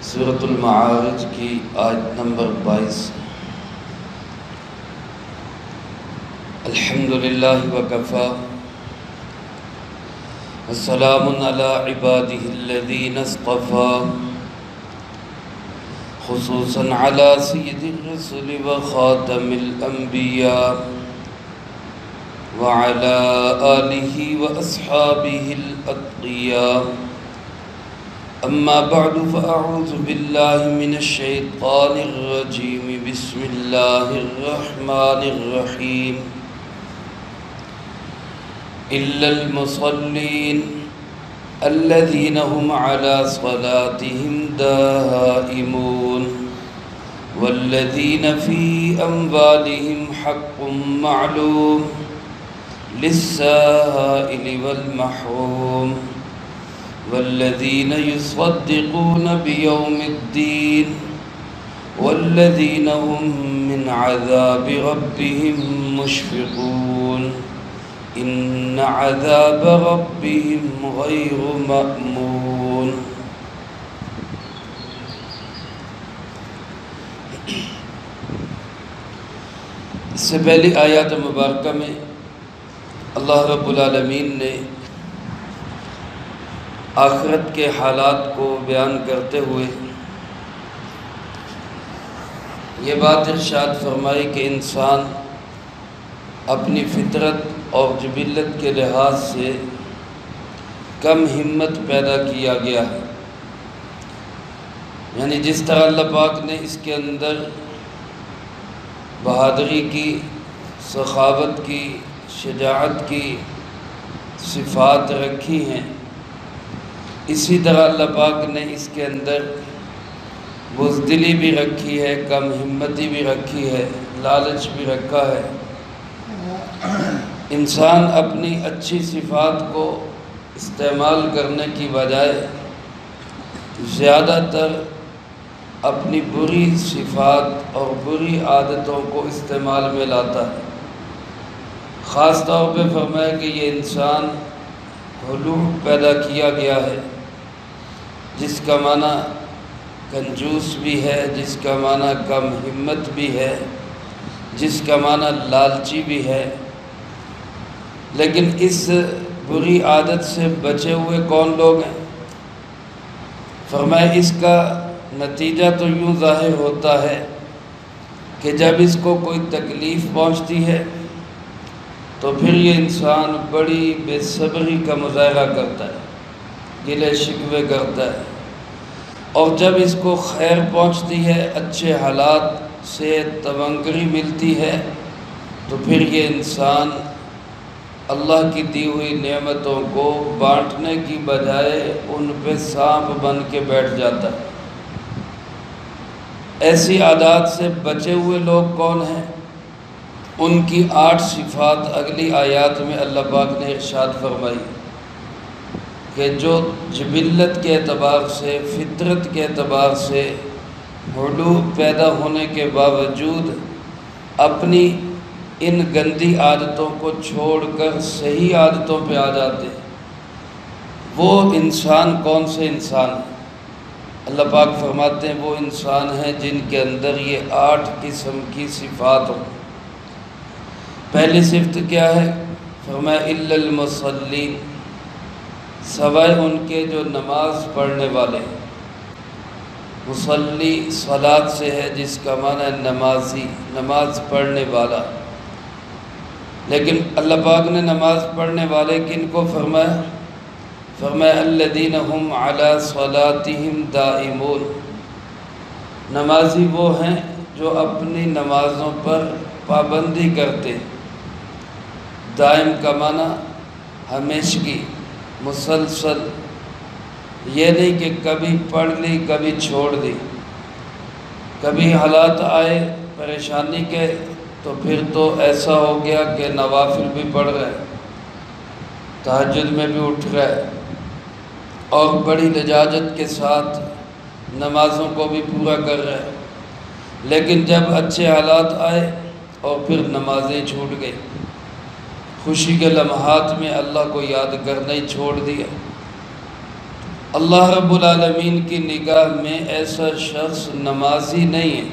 سورۃ المعارج کی آیت نمبر 22۔ الحمدللہ وکفی والسلام علی عبادہ الذین اصطفی، خصوصاً علی سید الرسل وخاتم الانبیاء وعلی آلہ واصحابہ الاتقیاء۔ اما بعد فاعوذ باللہ من الشیطان الرجیم، بسم اللہ الرحمن الرحیم۔ الا المصلین الذین هم علی صلاتهم دائمون والذین فی اموالهم حق معلوم للسائل والمحروم والذین یصدقون بیوم الدین والذین هم من عذاب ربهم مشفقون ان عذاب ربهم غیر مأمون۔ اس سے پہلی آیات مبارکہ میں اللہ رب العالمین نے آخرت کے حالات کو بیان کرتے ہوئے یہ بات ارشاد فرمائی کہ انسان اپنی فطرت اور جبلت کے لحاظ سے کم ہمت پیدا کیا گیا ہے، یعنی جس طرح اللہ پاک نے اس کے اندر بہادری کی، سخاوت کی، شجاعت کی صفات رکھی ہیں، اسی طرح اللہ پاک نے اس کے اندر بزدلی بھی رکھی ہے، کم ہمتی بھی رکھی ہے، لالچ بھی رکھا ہے۔ انسان اپنی اچھی صفات کو استعمال کرنے کی بجائے زیادہ تر اپنی بری صفات اور بری عادتوں کو استعمال میں لاتا ہے۔ خاص طور پہ فرمایا کہ یہ انسان حلول پیدا کیا گیا ہے، جس کا معنی کنجوس بھی ہے، جس کا معنی کم ہمت بھی ہے، جس کا معنی لالچی بھی ہے۔ لیکن اس بری عادت سے بچے ہوئے کون لوگ ہیں؟ فرمایا اس کا نتیجہ تو یوں ظاہر ہوتا ہے کہ جب اس کو کوئی تکلیف پہنچتی ہے تو پھر یہ انسان بڑی بے صبری کا مظاہرہ کرتا ہے، گلے شکوے کرتا ہے، اور جب اس کو خیر پہنچتی ہے، اچھے حالات سے تونگری ملتی ہے، تو پھر یہ انسان اللہ کی دی ہوئی نعمتوں کو بانٹنے کی بجائے ان پہ سانپ بن کے بیٹھ جاتا ہے۔ ایسی عادات سے بچے ہوئے لوگ کون ہیں؟ ان کی 8 صفات اگلی آیات میں اللہ پاک نے ارشاد فرمائی کہ جو جبلت کے اعتبار سے، فطرت کے اعتبار سے علو پیدا ہونے کے باوجود اپنی ان گندی عادتوں کو چھوڑ کر صحیح عادتوں پہ آ جاتے ہیں، وہ انسان کون سے انسان ہیں؟ اللہ پاک فرماتے ہیں وہ انسان ہیں جن کے اندر یہ 8 قسم کی صفات ہوں۔ پہلی صفت کیا ہے؟ فرمایا الا المصلین، سوائے ان کے جو نماز پڑھنے والے ہیں۔ مصلی صلاۃ سے ہے، جس کا معنی ہے نمازی، نماز پڑھنے والا۔ لیکن اللہ پاک نے نماز پڑھنے والے کن کو فرمایا؟ فرمایا الذین هم علی صلاتهم دائمون، نمازی وہ ہیں جو اپنی نمازوں پر پابندی کرتے۔ دائم کا معنی ہمیشگی، مسلسل، یہ نہیں کہ کبھی پڑھ لی کبھی چھوڑ دی، کبھی حالات آئے پریشانی کے تو پھر تو ایسا ہو گیا کہ نوافل بھی پڑھ رہے، تہجد میں بھی اٹھ رہے اور بڑی لجاجت کے ساتھ نمازوں کو بھی پورا کر رہے، لیکن جب اچھے حالات آئے اور پھر نمازیں چھوٹ گئی، خوشی کے لمحات میں اللہ کو یاد کرنا ہی چھوڑ دیا، اللہ رب العالمین کی نگاہ میں ایسا شخص نمازی نہیں ہے،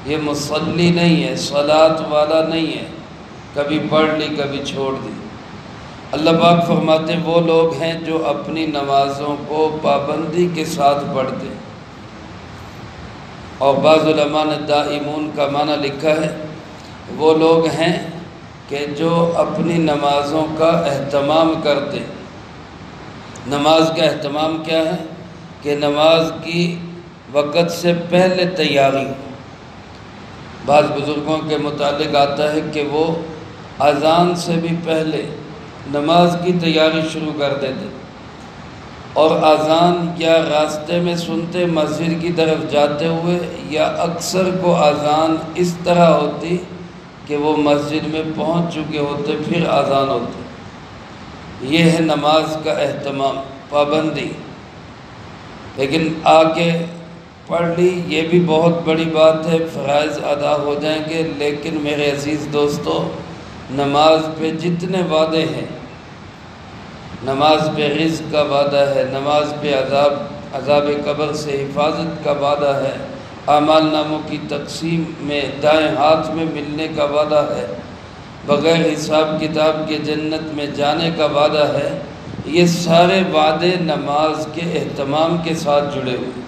یہ مصلی نہیں ہے، صلاۃ والا نہیں ہے، کبھی پڑھ لی کبھی چھوڑ دی۔ اللہ پاک فرماتے وہ لوگ ہیں جو اپنی نمازوں کو پابندی کے ساتھ پڑھتے ہیں، اور بعض علماء نے دائمون کا معنی لکھا ہے، وہ لوگ ہیں کہ جو اپنی نمازوں کا اہتمام کرتے ہیں۔ نماز کا اہتمام کیا ہے؟ کہ نماز کی وقت سے پہلے تیاری ہو۔ بعض بزرگوں کے متعلق آتا ہے کہ وہ اذان سے بھی پہلے نماز کی تیاری شروع کر دیتے، اور اذان یا راستے میں سنتے مسجد کی طرف جاتے ہوئے، یا اکثر کو اذان اس طرح ہوتی کہ وہ مسجد میں پہنچ چکے ہوتے پھر اذان ہوتی۔ یہ ہے نماز کا اہتمام، پابندی۔ لیکن آ کے پڑھ لی یہ بھی بہت بڑی بات ہے، فرائض ادا ہو جائیں گے، لیکن میرے عزیز دوستو، نماز پہ جتنے وعدے ہیں، نماز پہ رزق کا وعدہ ہے، نماز پہ عذاب قبر سے حفاظت کا وعدہ ہے، اعمال ناموں کی تقسیم میں دائیں ہاتھ میں ملنے کا وعدہ ہے، بغیر حساب کتاب کے جنت میں جانے کا وعدہ ہے۔ یہ سارے وعدے نماز کے اہتمام کے ساتھ جڑے ہوئے،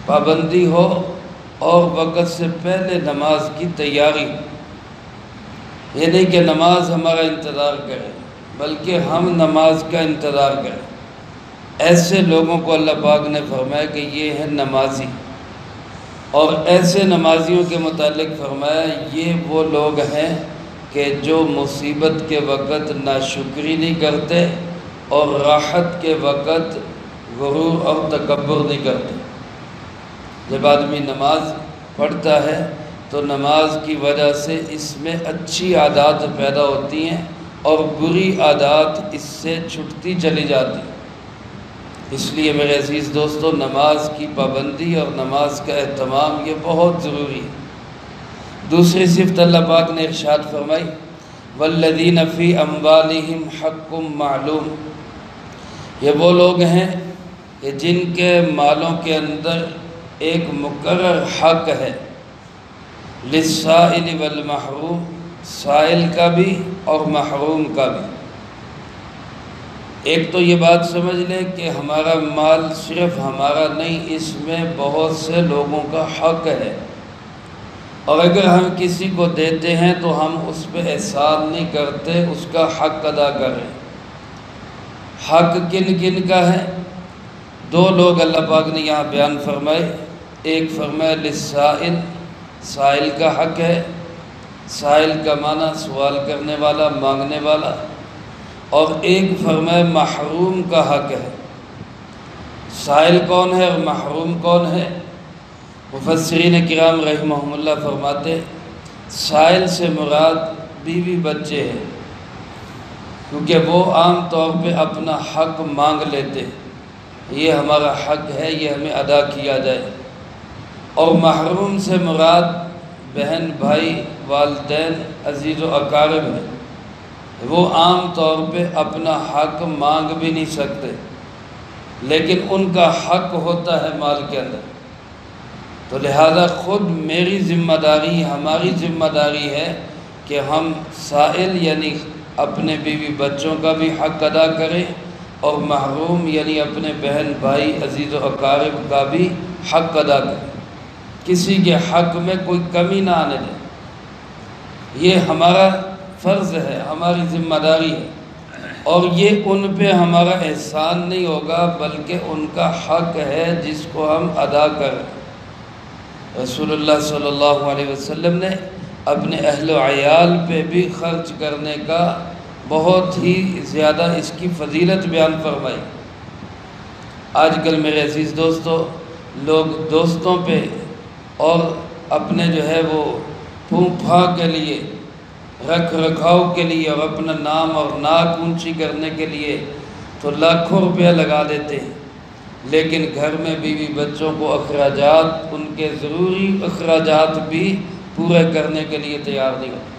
پابندی ہو اور وقت سے پہلے نماز کی تیاری ہو۔ یہ نہیں کہ نماز ہمارا انتظار کرے، بلکہ ہم نماز کا انتظار کریں۔ ایسے لوگوں کو اللہ پاک نے فرمایا کہ یہ ہے نمازی، اور ایسے نمازیوں کے متعلق فرمایا یہ وہ لوگ ہیں کہ جو مصیبت کے وقت ناشکری نہیں کرتے اور راحت کے وقت غرور اور تکبر نہیں کرتے۔ جب آدمی نماز پڑھتا ہے تو نماز کی وجہ سے اس میں اچھی عادات پیدا ہوتی ہیں اور بری عادات اس سے چھٹتی چلی جاتی ہیں۔ اس لیے میرے عزیز دوستو، نماز کی پابندی اور نماز کا اہتمام یہ بہت ضروری ہے۔ دوسری صفت اللہ پاک نے ارشاد فرمائی، والذین فی اموالہم حق معلوم، یہ وہ لوگ ہیں کہ جن کے مالوں کے اندر ایک مقرر حق ہے، للسائل والمحروم، سائل کا بھی اور محروم کا بھی۔ ایک تو یہ بات سمجھ لیں کہ ہمارا مال صرف ہمارا نہیں، اس میں بہت سے لوگوں کا حق ہے، اور اگر ہم کسی کو دیتے ہیں تو ہم اس پہ احسان نہیں کرتے، اس کا حق ادا کریں۔ حق کن کن کا ہے؟ دو لوگ اللہ پاک نے یہاں بیان فرمائے۔ ایک فرمایا للسائل، سائل کا حق ہے، سائل کا معنی سوال کرنے والا، مانگنے والا، اور ایک فرمایا محروم کا حق ہے۔ سائل کون ہے اور محروم کون ہے؟ مفسرین کرام رحمہم اللہ فرماتے سائل سے مراد بیوی بچے ہیں، کیونکہ وہ عام طور پہ اپنا حق مانگ لیتے، یہ ہمارا حق ہے، یہ ہمیں ادا کیا جائے۔ اور محروم سے مراد بہن، بھائی، والدین، عزیز و اقارب ہیں، وہ عام طور پہ اپنا حق مانگ بھی نہیں سکتے، لیکن ان کا حق ہوتا ہے مال کے اندر۔ تو لہذا خود میری ذمہ داری، ہماری ذمہ داری ہے کہ ہم سائل یعنی اپنے بیوی بچوں کا بھی حق ادا کریں، اور محروم یعنی اپنے بہن، بھائی، عزیز و اقارب کا بھی حق ادا کریں، کسی کے حق میں کوئی کمی نہ آنے دیں۔ یہ ہمارا فرض ہے، ہماری ذمہ داری ہے، اور یہ ان پہ ہمارا احسان نہیں ہوگا بلکہ ان کا حق ہے جس کو ہم ادا کریں۔ رسول اللہ صلی اللہ علیہ وسلم نے اپنے اہل و عیال پہ بھی خرچ کرنے کا بہت ہی زیادہ اس کی فضیلت بیان فرمائی۔ آج کل میرے عزیز دوستو، لوگ دوستوں پہ اور اپنے جو ہے وہ پھونپھا کے لیے، رکھ رکھاؤ کے لیے، اور اپنا نام اور ناک اونچی کرنے کے لیے تو لاکھوں روپیہ لگا دیتے ہیں، لیکن گھر میں بیوی بچوں کو اخراجات، ان کے ضروری اخراجات بھی پورے کرنے کے لیے تیار نہیں ہوتے۔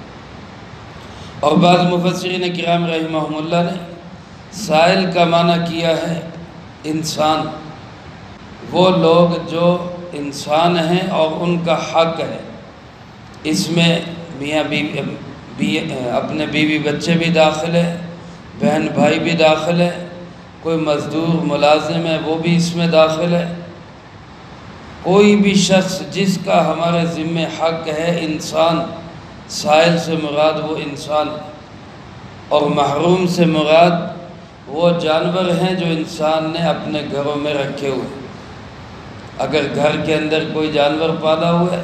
اور بعض مفسرین کرام رحمہم اللہ نے سائل کا معنی کیا ہے انسان وہ لوگ جو انسان ہیں اور ان کا حق ہے، اس میں میاں بیوی اپنے بیوی بچے بھی داخل ہے، بہن بھائی بھی داخل ہے، کوئی مزدور ملازم ہے وہ بھی اس میں داخل ہے، کوئی بھی شخص جس کا ہمارے ذمہ حق ہے انسان، سائل سے مراد وہ انسان ہے، اور محروم سے مراد وہ جانور ہیں جو انسان نے اپنے گھروں میں رکھے ہوئے۔ اگر گھر کے اندر کوئی جانور پالا ہوا ہے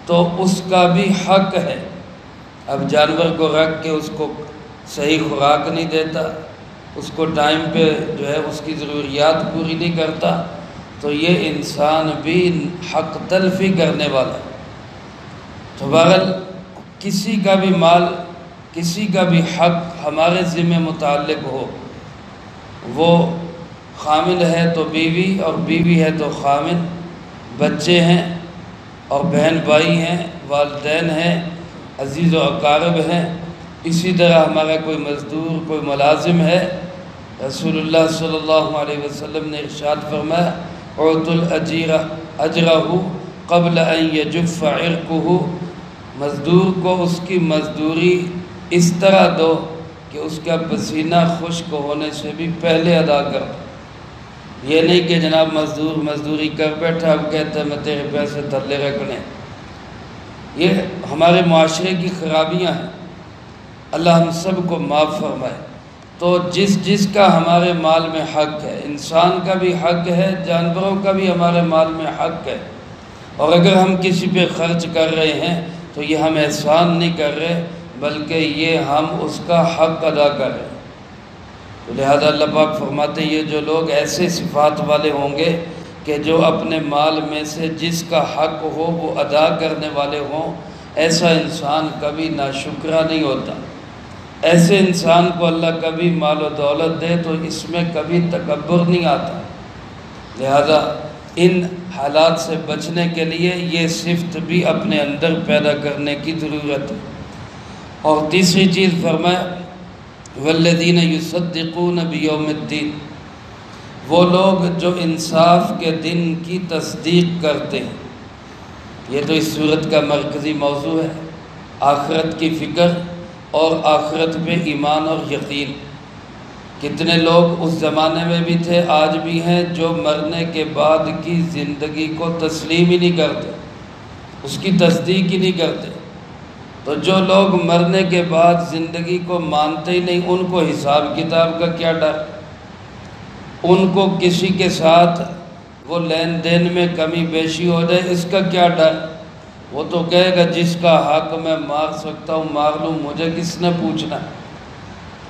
تو اس کا بھی حق ہے۔ اب جانور کو رکھ کے اس کو صحیح خوراک نہیں دیتا، اس کو ٹائم پہ جو ہے اس کی ضروریات پوری نہیں کرتا، تو یہ انسان بھی حق تلفی کرنے والا ہے۔ تو بہرحال کسی کا بھی مال، کسی کا بھی حق ہمارے ذمہ متعلق ہو، وہ خامل ہے تو بیوی، اور بیوی ہے تو خامل، بچے ہیں اور بہن بھائی ہیں، والدین ہیں، عزیز و اقارب ہیں، اسی طرح ہمارا کوئی مزدور، کوئی ملازم ہے۔ رسول اللہ صلی اللہ علیہ وسلم نے ارشاد فرمایا اعطوا الاجیر اجرہ قبل ان یجف عرقہ، مزدور کو اس کی مزدوری اس طرح دو کہ اس کا پسینہ خشک ہونے سے بھی پہلے ادا کر۔ یہ نہیں کہ جناب مزدور مزدوری کر بیٹھا، اب کہتا ہے میں تیرے پیسے تھلے رکھنے۔ یہ ہمارے معاشرے کی خرابیاں ہیں، اللہ ہم سب کو معاف فرمائے۔ تو جس کا ہمارے مال میں حق ہے، انسان کا بھی حق ہے، جانوروں کا بھی ہمارے مال میں حق ہے، اور اگر ہم کسی پہ خرچ کر رہے ہیں تو یہ ہم احسان نہیں کر رہے، بلکہ یہ ہم اس کا حق ادا کر رہے ہیں۔ تو لہذا اللہ پاک فرماتے ہیں یہ جو لوگ ایسے صفات والے ہوں گے کہ جو اپنے مال میں سے جس کا حق ہو وہ ادا کرنے والے ہوں، ایسا انسان کبھی ناشکرا نہیں ہوتا۔ ایسے انسان کو اللہ کبھی مال و دولت دے تو اس میں کبھی تکبر نہیں آتا۔ لہذا ان حالات سے بچنے کے لیے یہ صفت بھی اپنے اندر پیدا کرنے کی ضرورت ہے۔ اور تیسری چیز فرمایا والذین یصدقون بیوم الدین، وہ لوگ جو انصاف کے دن کی تصدیق کرتے ہیں۔ یہ تو اس صورت کا مرکزی موضوع ہے، آخرت کی فکر اور آخرت پہ ایمان اور یقین۔ کتنے لوگ اس زمانے میں بھی تھے، آج بھی ہیں، جو مرنے کے بعد کی زندگی کو تسلیم ہی نہیں کرتے، اس کی تصدیق ہی نہیں کرتے۔ تو جو لوگ مرنے کے بعد زندگی کو مانتے ہی نہیں، ان کو حساب کتاب کا کیا ڈر؟ ان کو کسی کے ساتھ وہ لین دین میں کمی بیشی ہو جائے اس کا کیا ڈر؟ وہ تو کہے گا جس کا حق میں مار سکتا ہوں مار لوں، مجھے کس نے پوچھنا۔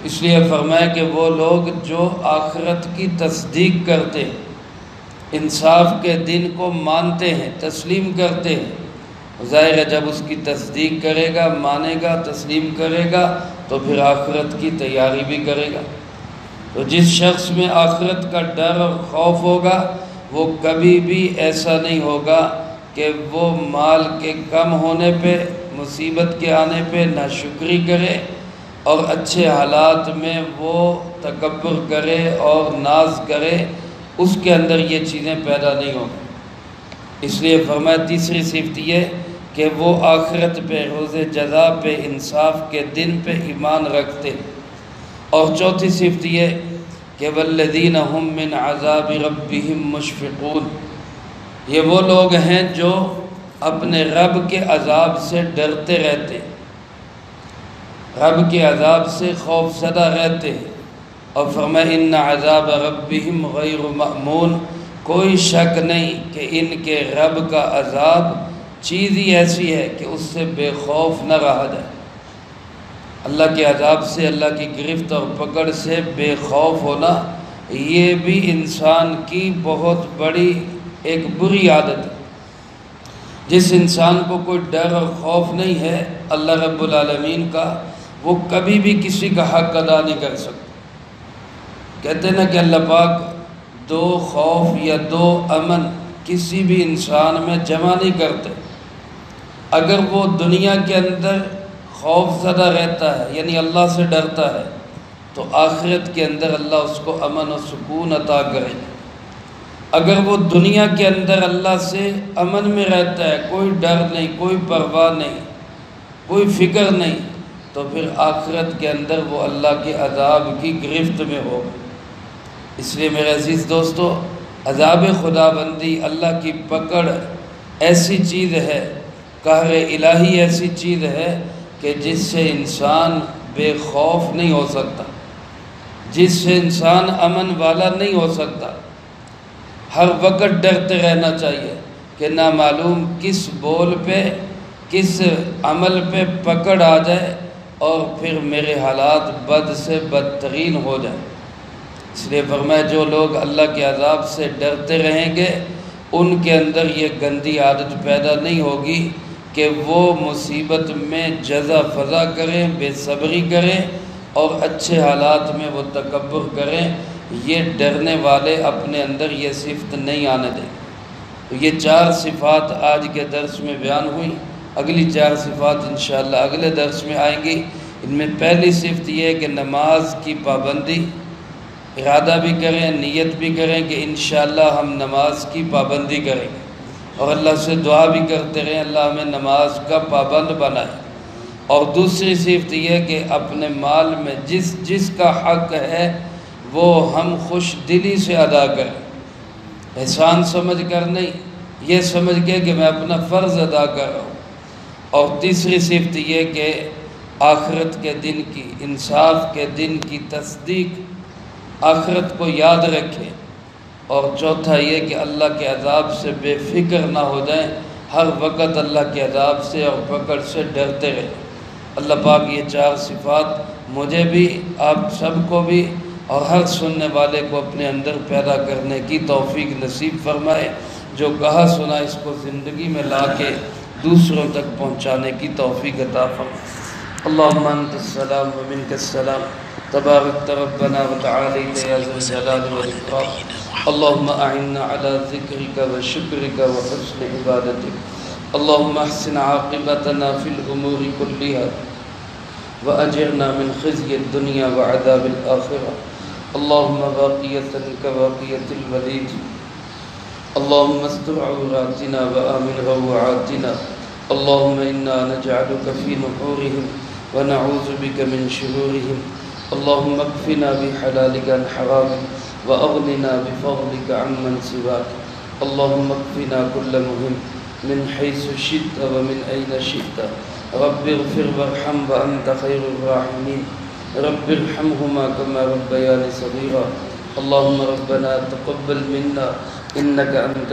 اس لیے فرمایا کہ وہ لوگ جو آخرت کی تصدیق کرتے ہیں، انصاف کے دن کو مانتے ہیں، تسلیم کرتے ہیں، ظاہر ہے جب اس کی تصدیق کرے گا، مانے گا، تسلیم کرے گا تو پھر آخرت کی تیاری بھی کرے گا۔ تو جس شخص میں آخرت کا ڈر اور خوف ہوگا وہ کبھی بھی ایسا نہیں ہوگا کہ وہ مال کے کم ہونے پہ، مصیبت کے آنے پہ ناشکری کرے اور اچھے حالات میں وہ تکبر کرے اور ناز کرے، اس کے اندر یہ چیزیں پیدا نہیں ہوں گی۔ اس لیے فرمایا تیسری صفت یہ کہ وہ آخرت پہ، روز جزا پہ، انصاف کے دن پہ ایمان رکھتے۔ اور چوتھی صفت یہ کہ والذین هم من عذاب ربهم مشفقون، یہ وہ لوگ ہیں جو اپنے رب کے عذاب سے ڈرتے رہتے، رب کے عذاب سے خوف زدہ رہتے ہیں۔ اور فرمایا ان عذاب ربهم غیر مأمون، کوئی شک نہیں کہ ان کے رب کا عذاب چیز ہی ایسی ہے کہ اس سے بے خوف نہ رہا جائے۔ اللہ کے عذاب سے، اللہ کی گرفت اور پکڑ سے بے خوف ہونا، یہ بھی انسان کی بہت بڑی ایک بری عادت ہے۔ جس انسان کو کوئی ڈر اور خوف نہیں ہے اللہ رب العالمین کا، وہ کبھی بھی کسی کا حق ادا نہیں کر سکتا۔ کہتے ہیں نا کہ اللہ پاک دو خوف یا دو امن کسی بھی انسان میں جمع نہیں کرتے۔ اگر وہ دنیا کے اندر خوف زدہ رہتا ہے یعنی اللہ سے ڈرتا ہے، تو آخرت کے اندر اللہ اس کو امن و سکون عطا کرے گا۔ اگر وہ دنیا کے اندر اللہ سے امن میں رہتا ہے، کوئی ڈر نہیں، کوئی پرواہ نہیں، کوئی فکر نہیں، تو پھر آخرت کے اندر وہ اللہ کے عذاب کی گرفت میں ہوگا۔ اس لیے میرے عزیز دوستو، عذاب خدا بندی، اللہ کی پکڑ ایسی چیز ہے، قہر الہی ایسی چیز ہے کہ جس سے انسان بے خوف نہیں ہو سکتا، جس سے انسان امن والا نہیں ہو سکتا۔ ہر وقت ڈرتے رہنا چاہیے کہ نہ معلوم کس بول پہ، کس عمل پہ پکڑ آ جائے اور پھر میرے حالات بد سے بدترین ہو جائیں۔ اس لیے فرمایا جو لوگ اللہ کے عذاب سے ڈرتے رہیں گے ان کے اندر یہ گندی عادت پیدا نہیں ہوگی کہ وہ مصیبت میں جزا فضا کریں، بے صبری کریں اور اچھے حالات میں وہ تکبر کریں۔ یہ ڈرنے والے اپنے اندر یہ صفت نہیں آنے دیں۔ تو یہ 4 صفات آج کے درس میں بیان ہوئی، اگلی 4 صفات انشاءاللہ اگلے درس میں آئیں گی۔ ان میں پہلی صفت یہ ہے کہ نماز کی پابندی، ارادہ بھی کریں، نیت بھی کریں کہ انشاءاللہ ہم نماز کی پابندی کریں گے، اور اللہ سے دعا بھی کرتے رہیں اللہ ہمیں نماز کا پابند بنائے۔ اور دوسری صفت یہ کہ اپنے مال میں جس کا حق ہے وہ ہم خوش دلی سے ادا کریں، احسان سمجھ کر نہیں، یہ سمجھ کے کہ میں اپنا فرض ادا کر رہا ہوں۔ اور تیسری صفت یہ کہ آخرت کے دن کی، انصاف کے دن کی تصدیق، آخرت کو یاد رکھیں۔ اور چوتھا یہ کہ اللہ کے عذاب سے بے فکر نہ ہو جائیں، ہر وقت اللہ کے عذاب سے اور پکڑ سے ڈرتے رہیں۔ اللہ پاک یہ 4 صفات مجھے بھی، آپ سب کو بھی اور ہر سننے والے کو اپنے اندر پیدا کرنے کی توفیق نصیب فرمائے۔ جو کہا سنا اس کو زندگی میں لا کے دوسروں تک پہنچانے کی توفیق عطا فرمائے۔ اللہم انت السلام و منک السلام، تبارک ربنا و تعالیت یا ذی الجلال والاکرام۔ اللہم اعنا علی ذکرک و شکرک و حسن عبادتک۔ اللہم احسن عاقبتنا فی الامور کلها واجرنا من خزي الدنيا وعذاب الآخرة۔ اللهم باقية كباقية الوليد، اللهم استر عوراتنا وآمن روعاتنا، اللهم إنا نجعلك في نحورهم ونعوذ بك من شرورهم، اللهم اكفنا بحلالك عن حرامك وأغننا بفضلك عمن سواك، اللهم اكفنا كل مهم من حيث شئت ومن أين شئت، رب اغفر وارحم وأنت خير الراحمين، رب ارحمهما كما ربياني صغيرا، اللهم ربنا تقبل منا إنك أنت